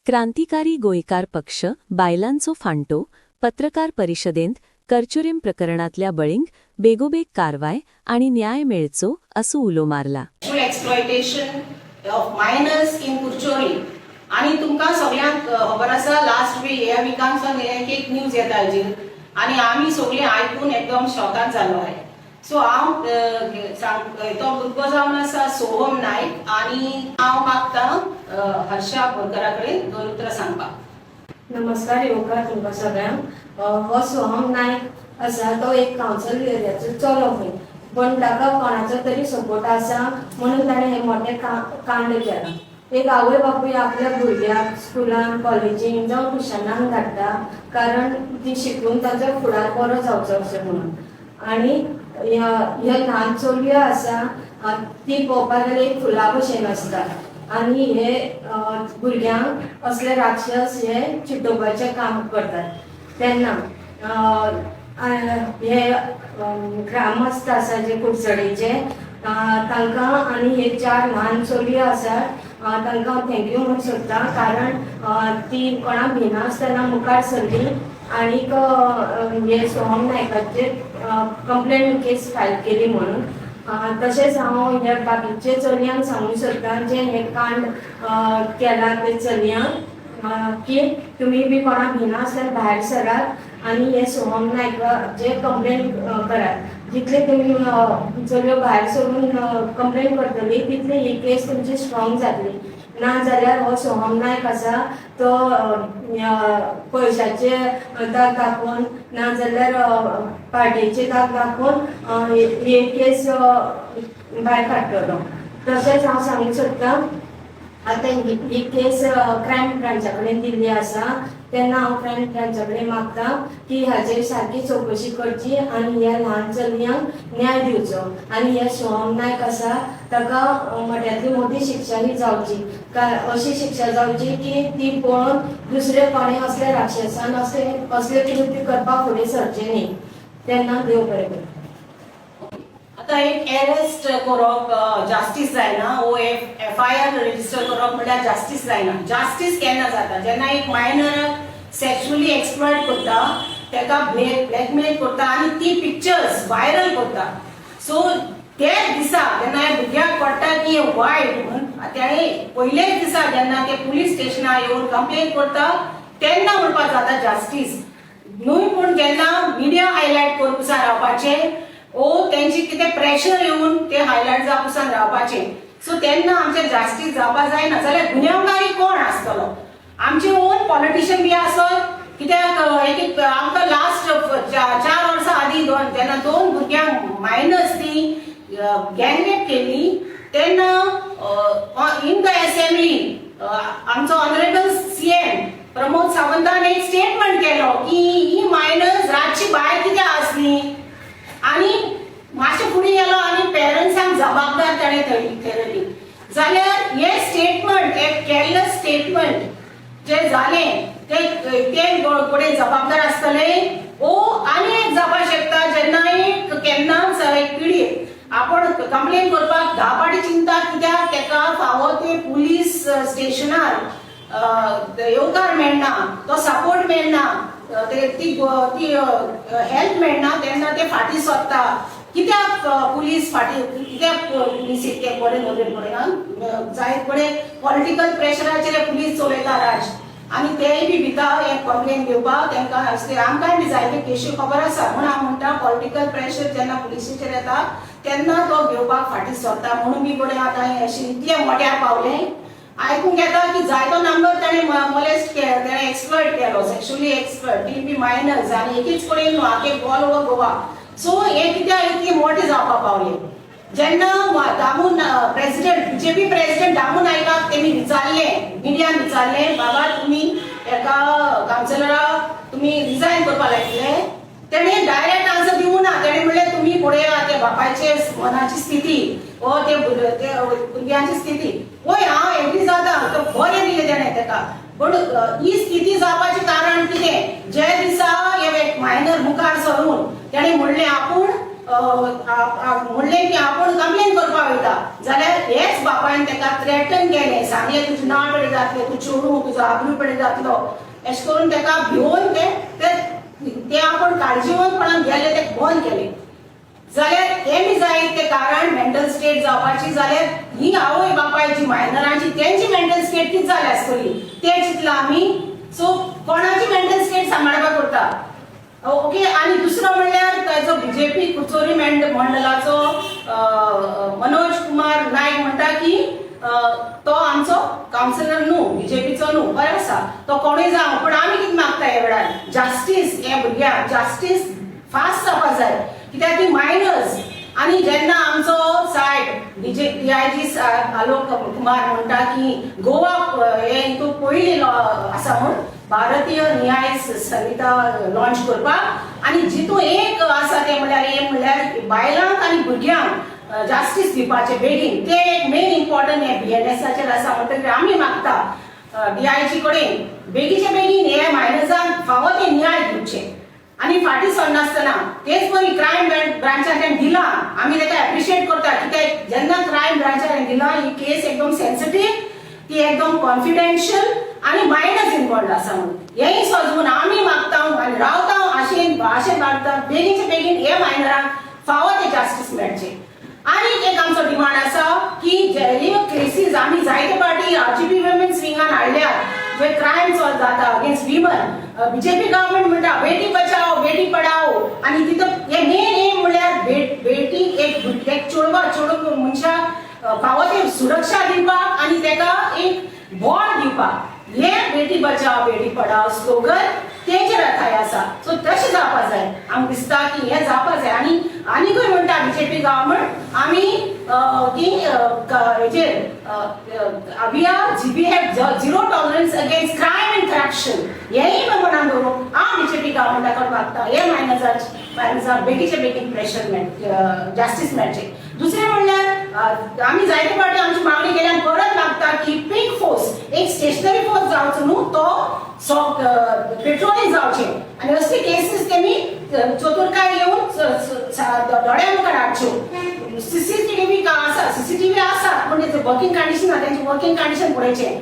क्रांतिकारी गोंयकार पक्ष बायलांचो फांटो पत्रकार परिशदेंत करचुरेम प्रकरणातल्या बळींक बेगोबेग कारवाय आणि न्याय मेळचो असो उलो मारला. एक्सप्लॉयटेशन ऑफ मायनर्स इन कुरचोरी आणि तुमकां सगळ्यांक खबर आसा लास्ट वीक ह्या विकांतसून एक न्यूज येता हेजेर आणि आमी सगळे आयकून एकदम शॉकात जालो आहे. सो हांव तो भुरगो जावन आसा सोहम नायक आणि हांव मागतां हर्षा बोरकारा कडेन दोन उतरां सांगपाक. नमस्कार येवकार तुमकां सगळ्यांक. हो सोहम नायक आसा तो एक कावन्सिल एरियाचो चलो खंय, पण ताका कोणाचो तरी सपोर्ट आसा म्हणून ताणें हे मोठे कांड केला. एक आवय बापूय आपल्या भुरग्याक स्कुलान कॉलेजीन जावं ट्युशनाक धाडटा कारण ती शिकून ताचो फुडार बरो जावचो अशें म्हणून. आणि ह्या ल्हान चलयो आसा ती पळोवपाक गेल्यार एक फुला भशेन आसता आणि हे भुरग्यांक असले राक्षस हे चिड्डोवपाचे काम करतात. तेन्ना हे ग्रामस्थ आसा जे कुडचडेचे तांकां आणि हे 4 ल्हान चलयो आसात तांकां थँक्यू म्हणूंक सोदता कारण ती कोणाक भिनासतना मुखार सरली आनीक हे सोहम नायकाचेर कंप्लेंट केस फायल केली म्हणून. तशेंच हांव ह्या बाकीचे चलयांक सांगूंक सोदता जे हे कांड केला ते चलयांक की तुमी बी कोणाक भिनासतना भायर सरात आणि हे सोहम नायकाचे कंप्लेंट करात. जितले तुमी चलयो भायर सरून कंप्लेंट करतली तितली ही केस तुमची स्ट्रॉंग जातली. ना जाल्यार हो सोहम नायक आसा तो पयशाचे दाग दाखोवन ना जाल्यार पार्टीचे दाग दाखोवन ही केस भायर काडटलो. तशेंच हांव सांगूंक सोदतां आतां ही केस क्रायम ब्रांचा कडेन दिल्ली आसा तेन्ना हांव क्रायम ब्रांचा कडेन मागतां की हाचेर सारकी चवकशी करची आनी ह्या ल्हान चलयांक न्याय दिवचो आनी हे सोहम नायक आसा ताका मोठ्यांतली मोठी शिक्षा ही जावची. अशी शिक्षा जावची की ती पळोवन दुसरे कोणें असले राक्षसान असले कृत्य करपाक फुडें सरचे न्ही. तेन्ना देव बरें करूं. आता एक अरेस्ट करप जास्टीस जायना ओ FIR रजिस्टर करप म्हळ्यार जास्टीस जायना. जास्टीस केन्ना जाता जेन्ना एक मायनर सेक्शुअली एक्सप्लॉयट करता तेका ब्लॅकमेल करता आणि ती पिक्चर्स व्हायरल करता. सो ते दिसा जेन्ना ह्या भुरग्याक कळटा की हे वायट म्हणून तेणें पयलेच दिसा जेन्ना ते पुलीस स्टेशनार येवन कंप्लेन करता तेन्ना म्हणपाक जाता जास्टीस न्हय. पूण जेन्ना मिडिया हायलायट करूंक रावपाचे तेंची कितें प्रेशर येवन ते हायलायट जावपासान रावपाचे. सो तेन्ना आमचे जास्टीस जावपा जायना जाल्यार गुन्यांवकारी कोण आसतलो. आमचे ओन पॉलिटिशियन बी आसत कित्याक एक आमकां लास्ट 4 वर्सां आदीं जेन्ना 2 भुरग्यांक मायनर्स ती गँगरेप केली तेन्ना इन द असेंब्ली आमचो ऑनरेबल CM प्रमोद सावंतान एक स्टेटमेंट केलो की ही मायनर्स रातची भायर कित्याक आसली आणि मातशें फुडें गेलो आणि पेरंट्सांक जबाबदार ताणें ठरयली. जाल्यार हे स्टेटमेंट एक केर्लेस स्टेटमेंट जे जालें ते फुडें जबाबदार आसतले आनी एक जावपाक शकता जेन्ना एक केन्नाच एक पिडीर आपण कंप्लेन करपाक 10 फावटी चिंतात कित्याक तेका फावो ते पुलीस स्टेशनार येवकार मेळना, तो सपोर्ट मेळना, ती हेल्प मेळना तेन्ना ते फाटी सरता. कित्याक पुलीस फाटी कित्याक पुलीस इतके बरे नदरेन पळयना जायत कडेन पॉलिटिकल प्रेशराचेर पुलीस चलयता राज आनी तेय बी भिता एक कंप्लेन घेवपाक तेंकां आमकांय बी जायते केशी खबर आसा. म्हूण हांव म्हणटा पॉलिटिकल प्रेशर जेन्ना पुलिसेचेर येता तेन्ना तो घेवपाक फाटी सरता. म्हणून बी फुडें आतां अशें इतलें मोट्यार पावलें आयकूंक येता की जायतो नंबर ताणें मोलेस्ट ताणें एक्सप्लॉयट केलो सेक्शुअली एक्सप्लॉयट ती बी मायनर्स आनी एकीच कडेन न्हू आख्खे ऑल ओवर गोवा. सो हे कित्याक इतली मोटी जावपाक पावली जेन्ना प्रेसिडेंट BJP प्रेसिडेंट दामू नायकाक तेमी विचारलें मिडियान विचारलें बाबा तुमी एका कावन्सिलराक तुमी रिजायन करपाक लायतले. तेणें डायरेक्ट आन्सर दिवूं ना. तेणें म्हणलें तुमी पळया ते बापायचे मनाची स्थिती ते भुरग्यांची स्थिती हांव एग्री जाता तो बरें दिलें तेणें तेका. पण ही स्थिती जावपाचें कारण कितें जे दिसा हे मायनर मुखार सरून तेणें म्हणलें आपूण म्हणलें की आपूण कंप्लेन करपाक वयता जाल्यार हेच बापायन ताका थ्रेटन केलें, सांगलें तुजें नांव पिड्यार जातलें, तूं चेडूं, तुजो आबरू पिड्यार जातलो, अशें करून ताका भिवून ते आपूण काळजीवंतपणान गेले ते बंद केलें. जाल्यार हें बी जायत तें कारण मेंटल स्टेट जावपाची. जाल्यार ही आवय बापायची मायनरांची तेंची मेंटल स्टेट कितें जाली आसतली तें चिंतलां आमी. सो कोणाची मेंटल स्टेट सांबाळपाक करता. ओके. आनी दुसरो म्हणल्यार ताचो बीजेपी कुचोरी मंडलाचो मनोज कुमार नायक म्हणटा की तो आमचो कावन्सिलर न्हू, बीजेपीचो न्हू, बरें आसा, तो कोणूय जावं, पण आमी कितें मागता ह्या वेळार जस्टीस. हे भुरग्याक जस्टीस फास्ट जावपाक जाय, कित्याक ती मायनर्स. आनी जेन्ना आमचो सायड DIG आलोक कुमार म्हणटा की गोवा हे हितून पयली आसा म्हूण भारतीय न्याय संहिता लॉन्च करपाक, आनी जितून एक आसा तें म्हणल्यार बायलांक आनी भुरग्यांक जस्टीस दिवपाचें बेगीन. तें एक मेन इम्पॉर्टंट हे BNSचेर आसा. म्हणटकीर आमी मागता DIG कडेन बेगीचे बेगीन हे मायनर्सांक फावो ते न्याय दिवचे. आनी फाटीं सरनासतना तेच बरी क्रायम ब्रांचान दिलां, आमी ताका एप्रिशिएट करता, कित्याक जेन्ना क्रायम ब्रांचान दिलां ही केस एकदम सेन्सिटीव, ती एकदम कॉन्फिडेन्शियल आनी मायनर्स इन्वॉल्ड आसा म्हणून हेंय सजवून आमी मागता आनी रावता आशेन मागता बेगीनचे बेगीन हे मायनरांक फावो ते जस्टीस मेळचे. आनी एक आमचो डिमांड आसा की जे केसीस आमी जायते पाटी RGB विमेन्स विंगान हाडल्यात जे क्रायम सॉल्व जाता अगेन्स्ट विमन. बीजेपी गव्हर्मेंट म्हणटा बेटी बचाओ बेटी पढाओ, आनी तितून हे मेन एम म्हणल्यार बेटी एक चेडूं मनशाक फावो ते सुरक्षा दिवपाक आनी ताका एक बॉन्ड दिवपाक. हे बेटी बचाओ बेटी पढाओ स्लोगन तेचेर आधार आसा. सो तशें जावपाक जाय. आमकां दिसता की हें जावपाक जाय. आनीकूय म्हणटा बीजेपी गव्हर्मेंट आमी की हेचेर we have zero tolerance against crime and corruption. हेंय मनान दवरून हांव बीजेपी गव्हर्मेंटाकडे मागता हे मायनर्सांक बेगीचे बेगीन प्रेशर जस्टीस मेळचें. दुसरें म्हणल्यार आमी जायते फावटी आमची मागणी केल्यान परत मागता की पीक फोर्स एक स्टेशनरी फोर्स जावचो न्हू, तो पेट्रोलिंग जावचें. आनी असली केसीस तेमी चतुरकाय येवन दोळ्या मुखार हाडच्यो. CCTV आसा पूण तेचे वर्किंग कंडिशन ना, तेंचे वर्किंग कंडिशन पळोवचें.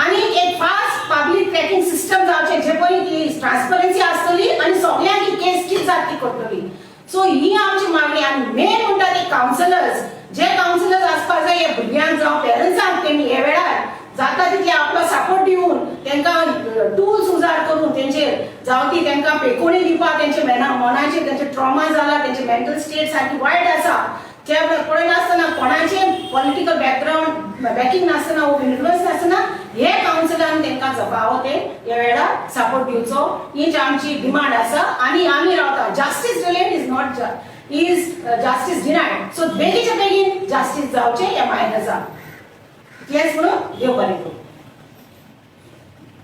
आनी एक फास्ट पब्लीक ट्रॅकिंग सिस्टम जावचें जे पळय ती ट्रान्सपरन्सी आसतली आनी सगळ्यांक ही केस कितें जाता ती कळटली. सो ही आमची मागणी. आनी मेन म्हणटा ते कावन्सिलर्स, जे कावन्सिलर्स आसपाक जाय हे भुरग्यांक जावं पेरंट्सांक तेमी हे वेळार जाता तितले आपलो सपोर्ट दिवन तांकां टूल्स उजार करून तेंचेर जावं ती तांकां पेकोणी दिवपाक तेंचे मनाचेर तेंचे ट्रॉमा जाला, तेंचे मेंटल स्टेट सारकी वायट आसा, ते पळयनासतना कोणाचें पॉलिटिकल बॅकग्रावंड बॅकींग नासतना वो इन्फ्लुअन्स नासतना हे कावन्सिलान तांकां फावो ते ह्या वेळार सपोर्ट दिवचो. हीच आमची डिमांड आसा. आनी आमी रावता justice delayed is not justice denied. So बेगीचे बेगीन जस्टीस जावचें ह्या मायनर्सांक. इतलेंच म्हणून देव बरें करूं.